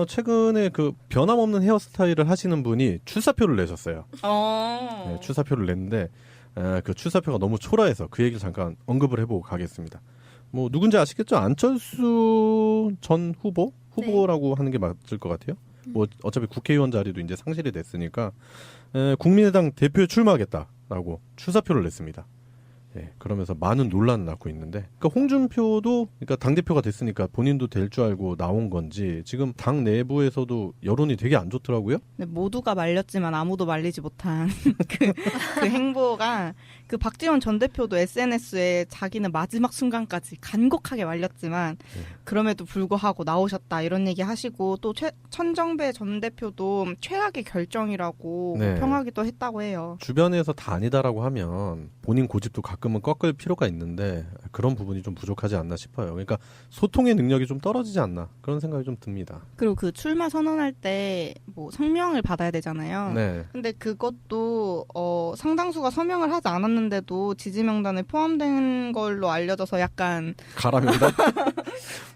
최근에 그 변함없는 헤어스타일을 하시는 분이 출사표를 내셨어요. 네, 출사표를 냈는데 그 출사표가 너무 초라해서 그 얘기를 잠깐 언급을 해보고 가겠습니다. 뭐 누군지 아시겠죠? 안철수 전 후보라고 하는 게 맞을 것 같아요. 뭐 어차피 국회의원 자리도 이제 상실이 됐으니까 국민의당 대표에 출마하겠다라고 출사표를 냈습니다. 예, 그러면서 많은 논란을 낳고 있는데, 그러니까 홍준표도 그러니까 당 대표가 됐으니까 본인도 될 줄 알고 나온 건지 지금 당 내부에서도 여론이 되게 안 좋더라고요. 네, 모두가 말렸지만 아무도 말리지 못한 그 행보가 그 박지원 전 대표도 SNS에 자기는 마지막 순간까지 간곡하게 말렸지만 그럼에도 불구하고 나오셨다 이런 얘기 하시고 또 천정배 전 대표도 최악의 결정이라고 네. 평하기도 했다고 해요. 주변에서 다 아니다라고 하면 본인 고집도 가끔은 꺾을 필요가 있는데 그런 부분이 좀 부족하지 않나 싶어요. 그러니까 소통의 능력이 좀 떨어지지 않나 그런 생각이 좀 듭니다. 그리고 그 출마 선언할 때 뭐 성명을 받아야 되잖아요. 네. 근데 그것도 상당수가 서명을 하지 않았는데도 지지 명단에 포함된 걸로 알려져서 약간 가라 명단?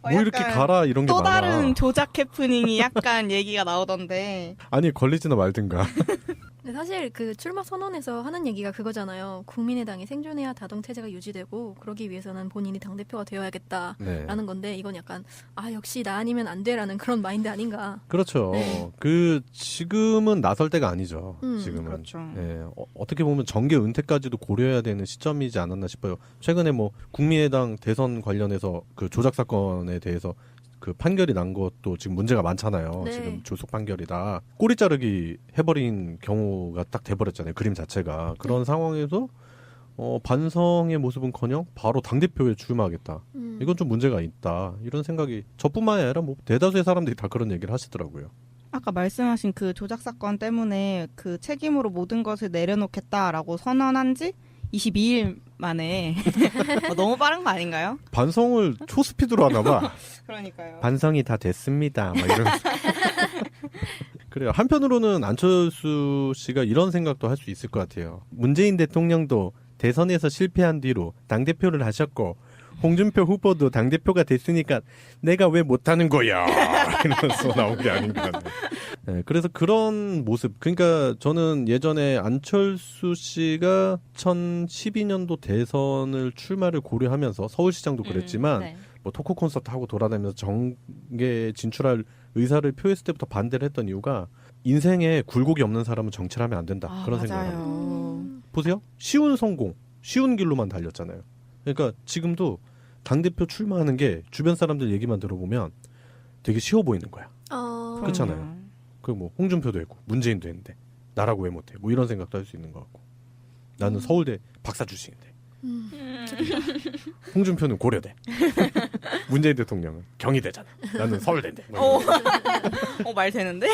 뭐 이렇게 가라 이런 게 또 많아. 다른 조작 해프닝이 약간 얘기가 나오던데. 아니 걸리지나 말든가. 근데 사실 그 출마 선언에서 하는 얘기가 그거잖아요. 국민의당이 생존해야 다당 체제가 유지되고 그러기 위해서는 본인이 당대표가 되어야겠다라는 네. 건데 이건 약간 역시 나 아니면 안 돼라는 그런 마인드 아닌가. 그렇죠. 네. 지금은 나설 때가 아니죠. 지금은. 그렇죠. 예, 어떻게 보면 정계 은퇴까지도 고려해야 되는 시점이지 않았나 싶어요. 최근에 뭐 국민의당 대선 관련해서 그 조작 사건에 대해서 그 판결이 난 것도 지금 문제가 많잖아요. 네. 지금 졸속 판결이다. 꼬리 자르기 해버린 경우가 딱 돼버렸잖아요. 그림 자체가. 그런 상황에서 반성의 모습은커녕 바로 당대표에 출마하겠다. 이건 좀 문제가 있다. 이런 생각이 저뿐만이 아니라 뭐 대다수의 사람들이 다 그런 얘기를 하시더라고요. 아까 말씀하신 그 조작 사건 때문에 그 책임으로 모든 것을 내려놓겠다라고 선언한 지 22일 만에 너무 빠른 거 아닌가요? 반성을 초스피드로 하나 봐. 그러니까요. 반성이 다 됐습니다. 막 이러면서. 그래요. 한편으로는 안철수 씨가 이런 생각도 할 수 있을 것 같아요. 문재인 대통령도 대선에서 실패한 뒤로 당대표를 하셨고 홍준표 후보도 당대표가 됐으니까 내가 왜 못하는 거야 이러면서 나온 게 아닌가. 네, 그래서 그런 모습, 그러니까 저는 예전에 안철수 씨가 2012년도 대선을 출마를 고려하면서 서울시장도 그랬지만 네. 뭐 토크 콘서트 하고 돌아다니면서 정계 진출할 의사를 표했을 때부터 반대를 했던 이유가 인생에 굴곡이 없는 사람은 정치를 하면 안 된다. 그런 생각을 합니다. 보세요. 쉬운 성공, 쉬운 길로만 달렸잖아요. 그러니까 지금도 당대표 출마하는 게 주변 사람들 얘기만 들어보면 되게 쉬워 보이는 거야. 그렇잖아요. 그 뭐 홍준표도 했고 문재인도 했는데 나라고 왜 못해? 뭐 이런 생각도 할 수 있는 것 같고. 나는 서울대 박사 출신인데. 홍준표는 고려대. 문재인 대통령은 경희대잖아. 나는 서울대인데. 말 되는데?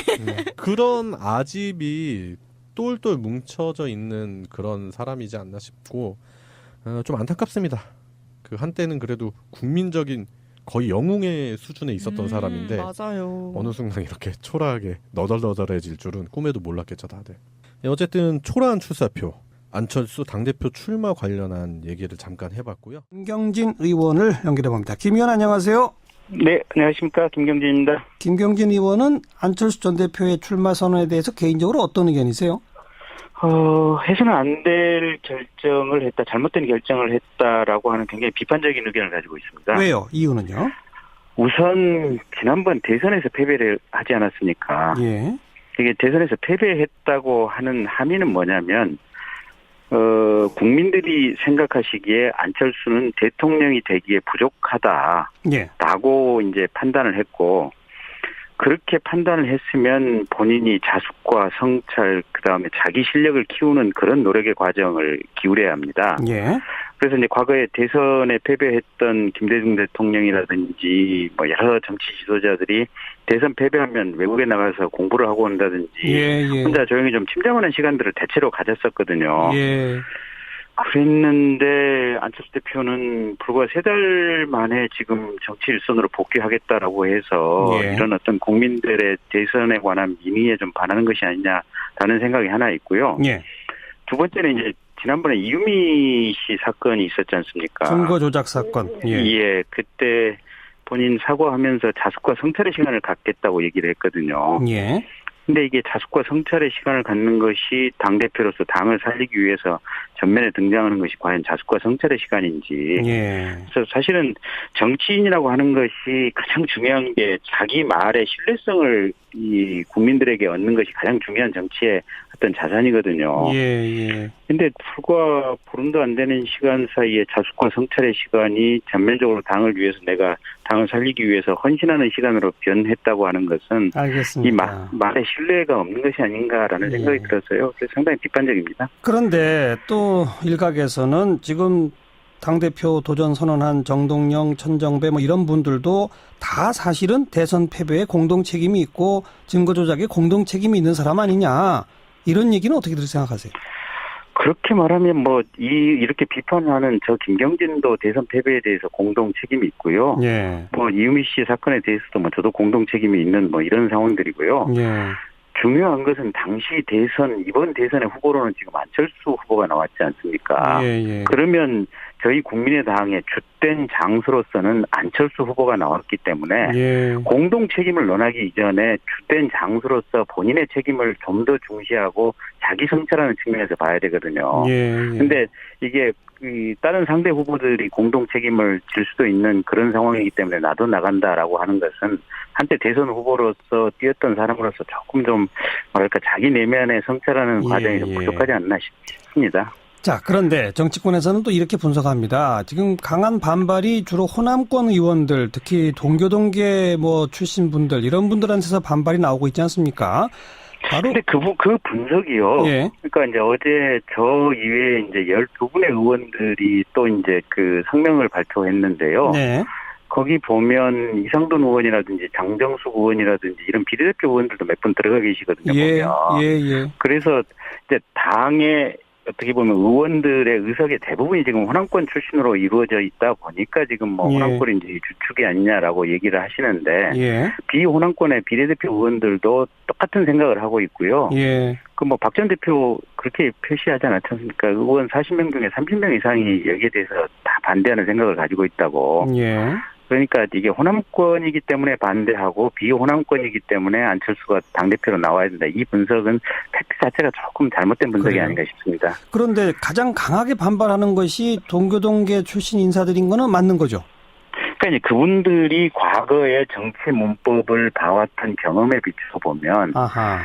그런 아집이 똘똘 뭉쳐져 있는 그런 사람이지 않나 싶고 좀 안타깝습니다. 그 한때는 그래도 국민적인 거의 영웅의 수준에 있었던 사람인데 맞아요. 어느 순간 이렇게 초라하게 너덜너덜해질 줄은 꿈에도 몰랐겠죠 다들. 어쨌든 초라한 출사표, 안철수 당대표 출마 관련한 얘기를 잠깐 해봤고요. 김경진 의원을 연결해봅니다. 김 의원 안녕하세요. 네, 안녕하십니까. 김경진입니다. 김경진 의원은 안철수 전 대표의 출마 선언에 대해서 개인적으로 어떤 의견이세요? 해서는 안 될 결정을 했다, 잘못된 결정을 했다라고 하는 굉장히 비판적인 의견을 가지고 있습니다. 왜요? 이유는요? 우선 지난번 대선에서 패배를 하지 않았습니까? 예. 이게 대선에서 패배했다고 하는 함의는 뭐냐면 국민들이 생각하시기에 안철수는 대통령이 되기에 부족하다라고 예. 이제 판단을 했고, 그렇게 판단을 했으면 본인이 자숙과 성찰, 그다음에 자기 실력을 키우는 그런 노력의 과정을 기울여야 합니다. 예. 그래서 이제 과거에 대선에 패배했던 김대중 대통령이라든지 뭐 여러 정치 지도자들이 대선 패배하면 외국에 나가서 공부를 하고 온다든지 예. 혼자 조용히 좀 침잠하는 시간들을 대체로 가졌었거든요. 예. 그랬는데 안철수 대표는 불과 3달 만에 지금 정치 일선으로 복귀하겠다라고 해서 예. 이런 어떤 국민들의 대선에 관한 민의에 좀 반하는 것이 아니냐라는 생각이 하나 있고요. 예. 두 번째는 이제 지난번에 이유미 씨 사건이 있었지 않습니까? 선거 조작 사건. 예. 예, 그때 본인 사과하면서 자숙과 성찰의 시간을 갖겠다고 얘기를 했거든요. 예. 근데 이게 자숙과 성찰의 시간을 갖는 것이 당대표로서 당을 살리기 위해서 전면에 등장하는 것이 과연 자숙과 성찰의 시간인지. 예. 그래서 사실은 정치인이라고 하는 것이 가장 중요한 게 자기 말의 신뢰성을 이 국민들에게 얻는 것이 가장 중요한 정치의 어떤 자산이거든요. 예. 근데 불과 보름도 안 되는 시간 사이에 자숙과 성찰의 시간이 전면적으로 당을 위해서 내가 당을 살리기 위해서 헌신하는 시간으로 변했다고 하는 것은 알겠습니다. 이 말에 신뢰가 없는 것이 아닌가라는 예. 생각이 들었어요. 그래서 상당히 비판적입니다. 그런데 또 일각에서는 지금 당대표 도전 선언한 정동영, 천정배 뭐 이런 분들도 다 사실은 대선 패배에 공동 책임이 있고 증거 조작에 공동 책임이 있는 사람 아니냐. 이런 얘기는 어떻게들 생각하세요? 그렇게 말하면 이렇게 비판하는 저 김경진도 대선 패배에 대해서 공동 책임이 있고요. 예. 이유미 씨 사건에 대해서도 저도 공동 책임이 있는 이런 상황들이고요. 예. 중요한 것은 당시 이번 대선의 후보로는 지금 안철수 후보가 나왔지 않습니까? 예. 그러면 저희 국민의당의 주된 장수로서는 안철수 후보가 나왔기 때문에 예. 공동 책임을 논하기 이전에 주된 장수로서 본인의 책임을 좀 더 중시하고 자기 성찰하는 측면에서 봐야 되거든요. 근데 이게 다른 상대 후보들이 공동 책임을 질 수도 있는 그런 상황이기 때문에 나도 나간다라고 하는 것은 한때 대선 후보로서 뛰었던 사람으로서 조금 좀 자기 내면에 성찰하는 과정이 좀 부족하지 않나 싶습니다. 자, 그런데 정치권에서는 또 이렇게 분석합니다. 지금 강한 반발이 주로 호남권 의원들, 특히 동교동계 출신 분들, 이런 분들한테서 반발이 나오고 있지 않습니까? 바로. 근데 그 분석이요. 예. 그러니까 이제 어제 저 이외에 이제 12분의 의원들이 또 이제 그 성명을 발표했는데요. 네. 거기 보면 이상돈 의원이라든지 장정숙 의원이라든지 이런 비례대표 의원들도 몇 분 들어가 계시거든요. 보면. 예. 그래서 이제 당의 어떻게 보면 의원들의 의석의 대부분이 지금 호남권 출신으로 이루어져 있다 보니까 지금 호남권이 이제 주축이 아니냐라고 얘기를 하시는데 예. 비호남권의 비례대표 의원들도 똑같은 생각을 하고 있고요. 예. 박 전 대표 그렇게 표시하지 않았지 않습니까? 의원 40명 중에 30명 이상이 여기에 대해서 다 반대하는 생각을 가지고 있다고. 예. 그러니까 이게 호남권이기 때문에 반대하고 비호남권이기 때문에 안철수가 당대표로 나와야 된다. 이 분석은 팩트 자체가 조금 잘못된 분석이 그래요? 아닌가 싶습니다. 그런데 가장 강하게 반발하는 것이 동교동계 출신 인사들인 거는 맞는 거죠? 그러니까 이제 그분들이 과거의 정치 문법을 봐왔던 경험에 비춰서 보면 아하.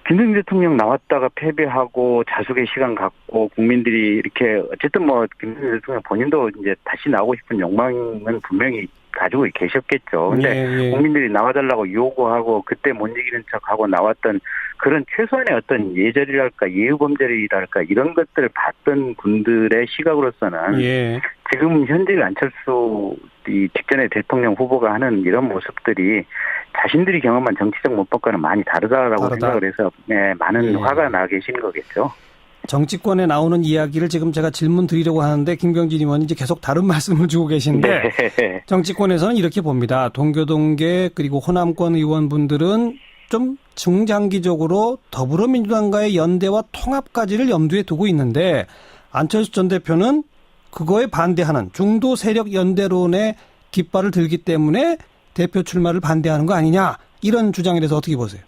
김대중 대통령 나왔다가 패배하고 자숙의 시간 갖고 국민들이 이렇게 어쨌든 김대중 대통령 본인도 이제 다시 나오고 싶은 욕망은 분명히 가지고 계셨겠죠. 근데 국민들이 나와달라고 요구하고 그때 못 이기는 척하고 나왔던 그런 최소한의 어떤 예절이랄까 예우범죄이랄까 이런 것들을 봤던 분들의 시각으로서는 지금 현재 안철수 직전에 대통령 후보가 하는 이런 모습들이 자신들이 경험한 정치적 문법과는 많이 다르다라고 생각을 해서 많은 화가 나 계신 거겠죠. 정치권에 나오는 이야기를 지금 제가 질문 드리려고 하는데 김경진 의원이 이제 계속 다른 말씀을 주고 계신데 정치권에서는 이렇게 봅니다. 동교동계 그리고 호남권 의원분들은 좀 중장기적으로 더불어민주당과의 연대와 통합까지를 염두에 두고 있는데 안철수 전 대표는 그거에 반대하는 중도 세력 연대론에 깃발을 들기 때문에 대표 출마를 반대하는 거 아니냐 이런 주장에 대해서 어떻게 보세요?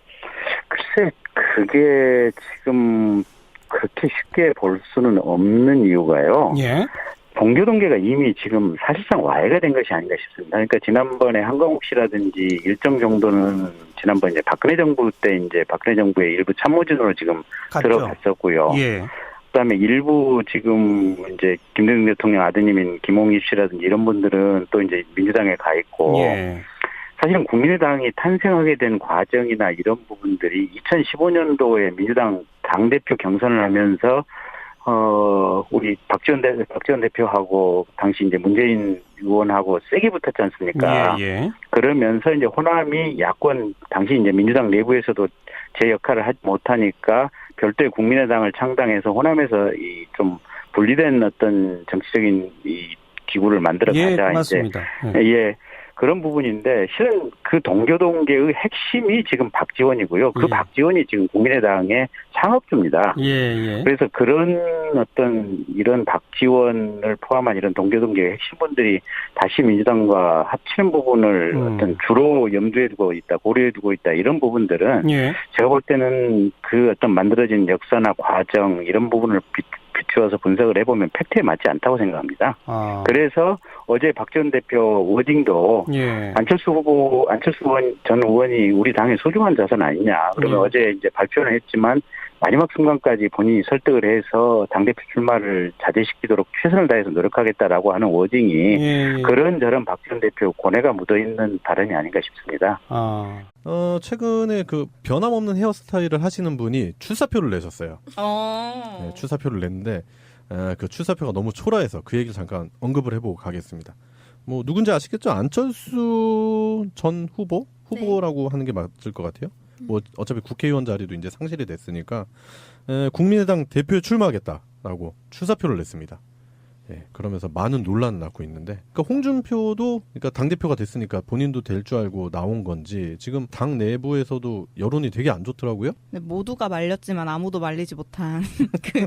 글쎄 그게 지금 그렇게 쉽게 볼 수는 없는 이유가요. 예. 동교동계가 이미 지금 사실상 와해가 된 것이 아닌가 싶습니다. 그러니까 지난번에 한광욱 씨라든지 일정 정도는 지난번 이제 박근혜 정부 때 이제 박근혜 정부의 일부 참모진으로 지금 갔죠. 들어갔었고요. 예. 그다음에 일부 지금 이제 김대중 대통령 아드님인 김홍일 씨라든지 이런 분들은 또 이제 민주당에 가 있고. 예. 사실은 국민의당이 탄생하게 된 과정이나 이런 부분들이 2015년도에 민주당 당대표 경선을 하면서 우리 박지원 대표하고 당시 이제 문재인 의원하고 세게 붙었지 않습니까? 예. 그러면서 이제 호남이 야권 당시 이제 민주당 내부에서도 제 역할을 하지 못하니까 별도의 국민의당을 창당해서 호남에서 이 좀 분리된 어떤 정치적인 이 기구를 만들어 가자. 맞습니다. 예. 그런 부분인데 실은 그 동교동계의 핵심이 지금 박지원이고요. 그 예. 박지원이 지금 국민의당의 창업주입니다. 예, 예. 그래서 그런 어떤 이런 박지원을 포함한 이런 동교동계 핵심분들이 다시 민주당과 합치는 부분을 어떤 주로 염두에 두고 있다, 고려해 두고 있다 이런 부분들은 예. 제가 볼 때는 그 어떤 만들어진 역사나 과정 이런 부분을 비추어서 분석을 해보면 팩트에 맞지 않다고 생각합니다. 아. 그래서 어제 박지원 대표 워딩도 예. 안철수 전 의원이 우리 당의 소중한 자산 아니냐. 그러면 어제 이제 발표는 했지만 마지막 순간까지 본인이 설득을 해서 당대표 출마를 자제시키도록 최선을 다해서 노력하겠다라고 하는 워딩이 예. 그런저런 박지원 대표 고뇌가 묻어있는 발언이 아닌가 싶습니다. 아. 최근에 그 변함없는 헤어스타일을 하시는 분이 출사표를 내셨어요. 네, 출사표를 냈는데 그 출사표가 너무 초라해서 그 얘기를 잠깐 언급을 해보고 가겠습니다. 뭐 누군지 아시겠죠? 안철수 전 후보라고 하는 게 맞을 것 같아요. 뭐 어차피 국회의원 자리도 이제 상실이 됐으니까 국민의당 대표에 출마하겠다라고 출사표를 냈습니다. 예, 그러면서 많은 논란을 낳고 있는데, 그러니까 홍준표도 그러니까 당 대표가 됐으니까 본인도 될 줄 알고 나온 건지 지금 당 내부에서도 여론이 되게 안 좋더라고요. 네, 모두가 말렸지만 아무도 말리지 못한 그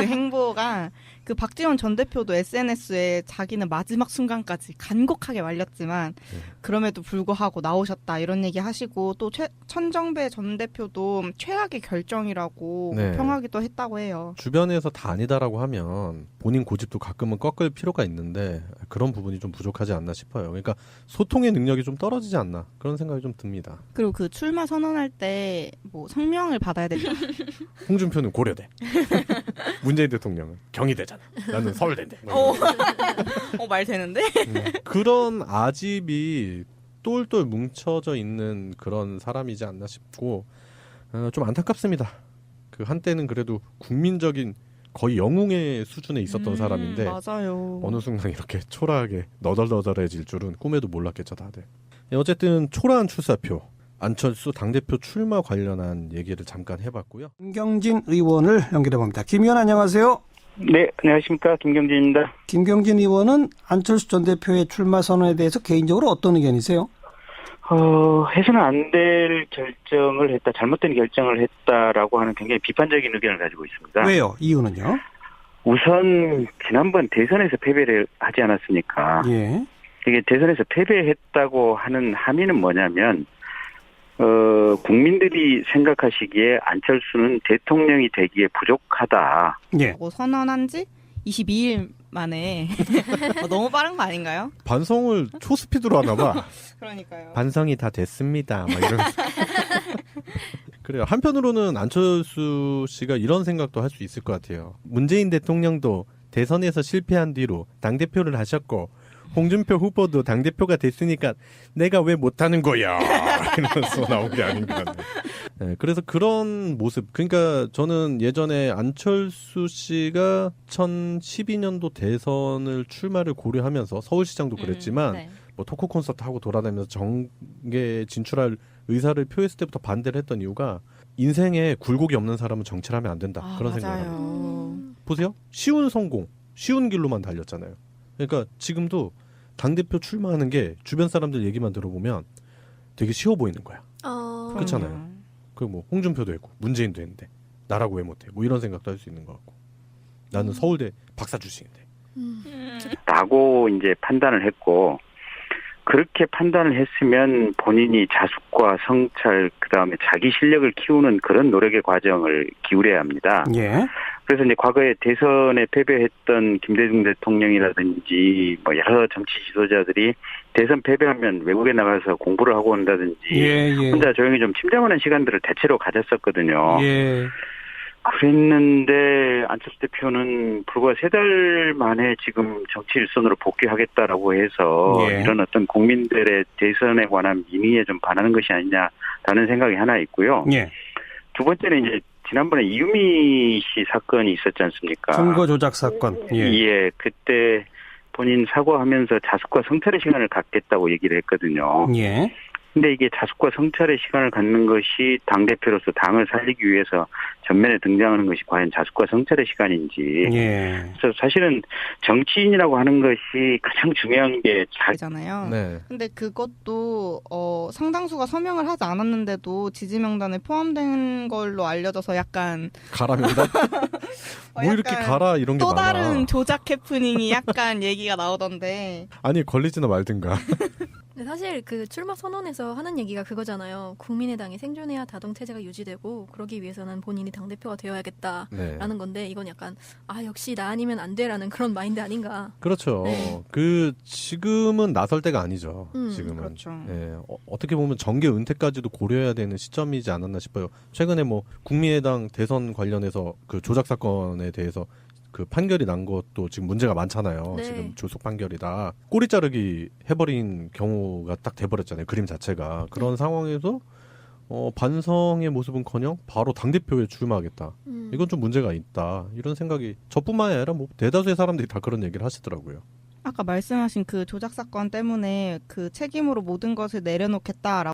행보가 그 박지원 전 대표도 SNS에 자기는 마지막 순간까지 간곡하게 말렸지만 그럼에도 불구하고 나오셨다 이런 얘기 하시고 또 천정배 전 대표도 최악의 결정이라고 네. 평하기도 했다고 해요. 주변에서 다 아니다라고 하면 본인 고집도 가끔은 꺾을 필요가 있는데 그런 부분이 좀 부족하지 않나 싶어요. 그러니까 소통의 능력이 좀 떨어지지 않나 그런 생각이 좀 듭니다. 그리고 그 출마 선언할 때 뭐 성명을 받아야 된다. 홍준표는 고려대, 문재인 대통령은 경희대잖아. 나는 서울대인데. 말 되는데? 그런 아집이 똘똘 뭉쳐져 있는 그런 사람이지 않나 싶고 좀 안타깝습니다. 그 한때는 그래도 국민적인 거의 영웅의 수준에 있었던 사람인데 맞아요. 어느 순간 이렇게 초라하게 너덜너덜해질 줄은 꿈에도 몰랐겠죠 다들. 어쨌든 초라한 출사표, 안철수 당대표 출마 관련한 얘기를 잠깐 해봤고요. 김경진 의원을 연결해 봅니다. 김 의원 안녕하세요. 네, 안녕하십니까. 김경진입니다. 김경진 의원은 안철수 전 대표의 출마 선언에 대해서 개인적으로 어떤 의견이세요? 해서는 안 될 결정을 했다, 잘못된 결정을 했다라고 하는 굉장히 비판적인 의견을 가지고 있습니다. 왜요? 이유는요? 우선 지난번 대선에서 패배를 하지 않았습니까? 예. 이게 대선에서 패배했다고 하는 함의는 뭐냐면 국민들이 생각하시기에 안철수는 대통령이 되기에 부족하다. 예. 선언한 지 22일 만에 너무 빠른 거 아닌가요? 반성을 초스피드로 하나 봐. 그러니까요. 반성이 다 됐습니다. 막 이러면서. 그래요. 한편으로는 안철수 씨가 이런 생각도 할 수 있을 것 같아요. 문재인 대통령도 대선에서 실패한 뒤로 당대표를 하셨고 홍준표 후보도 당대표가 됐으니까 내가 왜 못하는 거야 이러면서 나온 게 아닌가. 네, 그래서 그런 모습, 그러니까 저는 예전에 안철수 씨가 2012년도 대선을 출마를 고려하면서 서울시장도 그랬지만 네. 뭐 토크 콘서트 하고 돌아다니면서 정계에 진출할 의사를 표했을 때부터 반대를 했던 이유가 인생에 굴곡이 없는 사람은 정치를 하면 안 된다. 그런 생각을 합니다. 보세요. 쉬운 성공, 쉬운 길로만 달렸잖아요. 그러니까 지금도 당대표 출마하는 게 주변 사람들 얘기만 들어보면 되게 쉬워 보이는 거야. 그렇잖아요. 그 뭐 홍준표도 했고 문재인도 했는데 나라고 왜 못해? 뭐 이런 생각도 할 수 있는 것 같고 나는 서울대 박사 출신인데. 라고 이제 판단을 했고 그렇게 판단을 했으면 본인이 자숙과 성찰 그다음에 자기 실력을 키우는 그런 노력의 과정을 기울여야 합니다. 예. 그래서 이제 과거에 대선에 패배했던 김대중 대통령이라든지 뭐 여러 정치 지도자들이 대선 패배하면 외국에 나가서 공부를 하고 온다든지 예, 예. 혼자 조용히 좀 침잠하는 시간들을 대체로 가졌었거든요. 예. 그랬는데 안철수 대표는 불과 3달 만에 지금 정치 일선으로 복귀하겠다라고 해서 예. 이런 어떤 국민들의 대선에 관한 민의에 좀 반하는 것이 아니냐라는 생각이 하나 있고요. 예. 두 번째는 이제 지난번에 이유미 씨 사건이 있었지 않습니까? 선거 조작 사건. 예. 그때 본인 사과하면서 자숙과 성찰의 시간을 갖겠다고 얘기를 했거든요. 예. 근데 이게 자숙과 성찰의 시간을 갖는 것이 당대표로서 당을 살리기 위해서 전면에 등장하는 것이 과연 자숙과 성찰의 시간인지. 예. 그래서 사실은 정치인이라고 하는 것이 가장 중요한 게 잖아요. 네. 근데 그것도 상당수가 서명을 하지 않았는데도 지지 명단에 포함된 걸로 알려져서 약간 가라 명단? 뭐 이렇게 약간 가라 이런 게 또 많아. 다른 조작 해프닝이 약간 얘기가 나오던데. 아니 걸리지나 말든가. 근데 사실 그 출마 선언에서 하는 얘기가 그거잖아요. 국민의당이 생존해야 다동 체제가 유지되고 그러기 위해서는 본인이 당대표가 되어야겠다라는 네. 건데 이건 약간 역시 나 아니면 안 돼라는 그런 마인드 아닌가. 그렇죠. 네. 지금은 나설 때가 아니죠. 지금은. 그렇죠. 예, 어떻게 보면 정계 은퇴까지도 고려해야 되는 시점이지 않았나 싶어요. 최근에 뭐 국민의당 대선 관련해서 그 조작 사건에 대해서 그 판결이 난 것도 지금 문제가 많잖아요. 네. 지금 조속 판결이다. 꼬리 자르기 해버린 경우가 딱 돼버렸잖아요. 그림 자체가. 그런 상황에서 반성의 모습은커녕 바로 당대표에 출마하겠다. 이건 좀 문제가 있다. 이런 생각이 저뿐만이 아니라 뭐 대다수의 사람들이 다 그런 얘기를 하시더라고요. 아까 말씀하신 그 조작 사건 때문에 그 책임으로 모든 것을 내려놓겠다라고